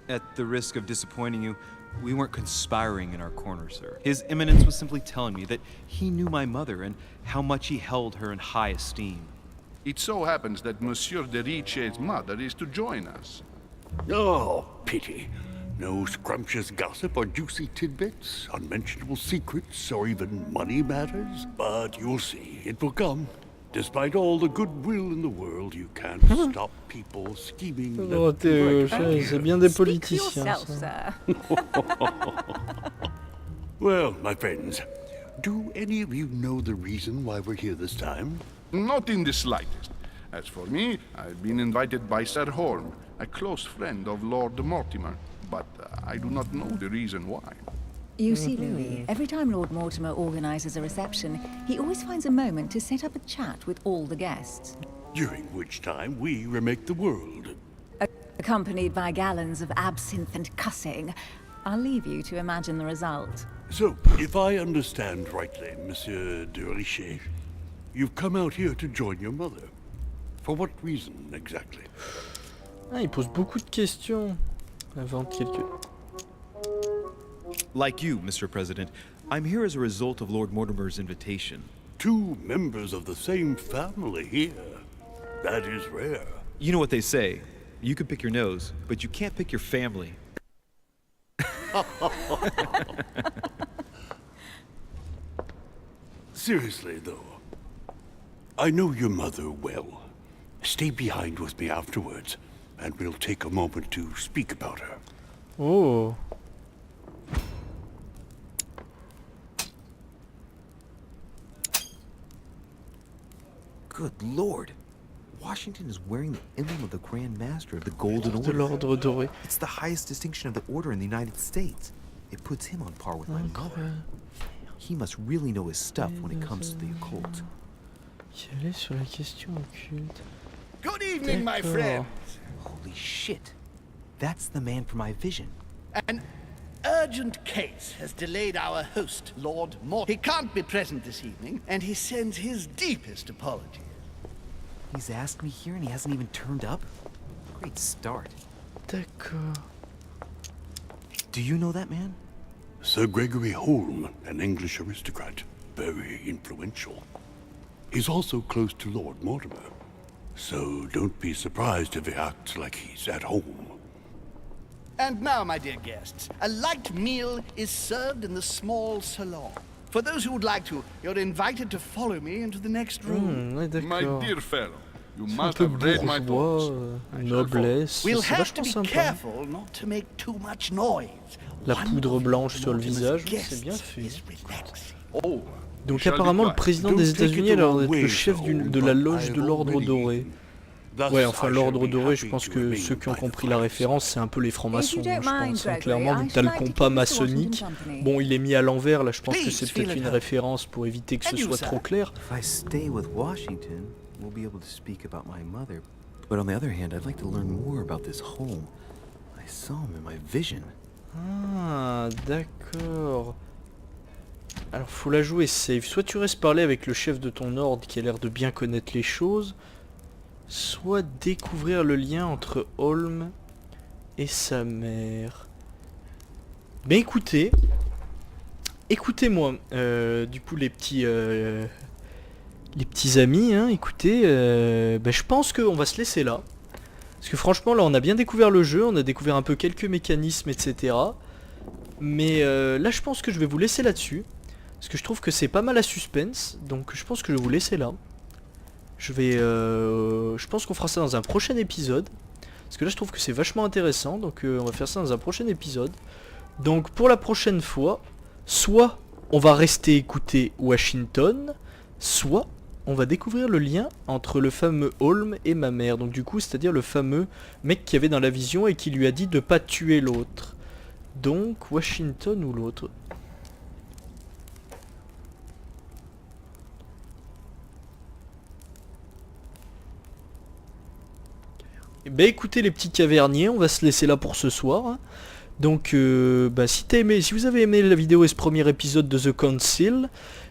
At the risk of disappointing you, we weren't conspiring in our corner, sir. His Eminence was simply telling me that he knew my mother and how much he held her in high esteem. It so happens that Monsieur de Riche's mother is to join us. Oh, pity. No scrumptious gossip or juicy tidbits, unmentionable secrets, or even money matters. But you'll see, it will come. Despite all the goodwill in the world, you can't stop people scheming. Oh, t'es, c'est bien des Speak for politiciens. yourself, Ça. sir. Well, my friends, do any of you know the reason why we're here this time? Not in the slightest. As for me, I've been invited by Sir Horn, a close friend of Lord Mortimer, but I do not know the reason why. You see, Louis, every time Lord Mortimer organises a reception, he always finds a moment to set up a chat with all the guests, During which time we remake the world. accompanied by gallons of absinthe and cussing. I'll leave you to imagine the result. So, if I understand rightly, Monsieur de Richer, you've come out here to join your mother. For what reason, exactly? Ah, il pose beaucoup de questions. Invente quelques... Like you, Mr. President, I'm here as a result of Lord Mortimer's invitation. 2 members of the same family here. That is rare. You know what they say. You can pick your nose, but you can't pick your family. Seriously, though, I know your mother well. Stay behind with me afterwards, and we'll take a moment to speak about her. Oh. Good Lord. Washington is wearing the emblem of the Grand Master of the Golden De Order. l'ordre doré. It's the highest distinction of the order in the United States. It puts him on par with my mother. He must really know his stuff when it comes to the occult. Y aller sur la question occulte. Good evening, my friends. Holy shit. That's the man for my vision. An urgent case has delayed our host, Lord Mort. He can't be present this evening, and he sends his deepest apologies. He's asked me here and he hasn't even turned up? Great start. D'accord. Do you know that man? Sir Gregory Holm, an English aristocrat, very influential. He's also close to Lord Mortimer, so don't be surprised if he acts like he's at home. And now, my dear guests, a light meal is served in the small salon. For those who would like to, you're invited to follow me into the next room. Ouais, My d'accord. dear fellow, you C'est un must peu have read my bourgeois, thoughts. noblesse. We'll C'est have to vachement be sympa. careful not to make too much noise. La poudre blanche sur le visage, c'est bien fait. Donc apparemment le président des États-Unis a l'air d'être le chef de la loge de l'ordre doré. Ouais, enfin l'ordre doré, je pense que ceux qui ont compris la référence, c'est un peu les francs-maçons, je pense. Hein, clairement, vu que t'as le compas maçonnique. Bon, il est mis à l'envers, là je pense que c'est peut-être une référence pour éviter que ce soit trop clair. If I stay with Washington, we'll be able to speak about my mother. But on the other hand, I'd like to learn more about this home. I saw him in my vision. Ah, d'accord. Alors, faut la jouer safe. Soit tu restes parler avec le chef de ton ordre qui a l'air de bien connaître les choses, soit découvrir le lien entre Holm et sa mère. Mais écoutez-moi, du coup les petits amis, hein, écoutez, je pense qu'on va se laisser là. Parce que franchement là on a bien découvert le jeu, on a découvert un peu quelques mécanismes, etc. Mais là je pense que je vais vous laisser là-dessus. Parce que je trouve que c'est pas mal à suspense, donc je pense que je vais vous laisser là. Je pense qu'on fera ça dans un prochain épisode. Parce que là je trouve que c'est vachement intéressant, donc on va faire ça dans un prochain épisode. Donc pour la prochaine fois, soit on va rester écouter Washington, soit on va découvrir le lien entre le fameux Holm et ma mère. Donc du coup, c'est-à-dire le fameux mec qui avait dans la vision et qui lui a dit de pas tuer l'autre. Donc Washington ou l'autre. Ben écoutez les petits caverniers, on va se laisser là pour ce soir. Hein. Donc si vous avez aimé la vidéo et ce premier épisode de The Council,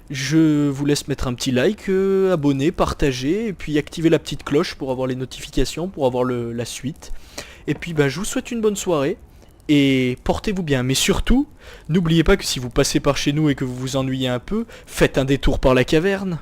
je vous laisse mettre un petit like, abonner, partager, et puis activer la petite cloche pour avoir les notifications, pour avoir la suite. Et puis je vous souhaite une bonne soirée, et portez-vous bien. Mais surtout, n'oubliez pas que si vous passez par chez nous et que vous vous ennuyez un peu, faites un détour par la caverne.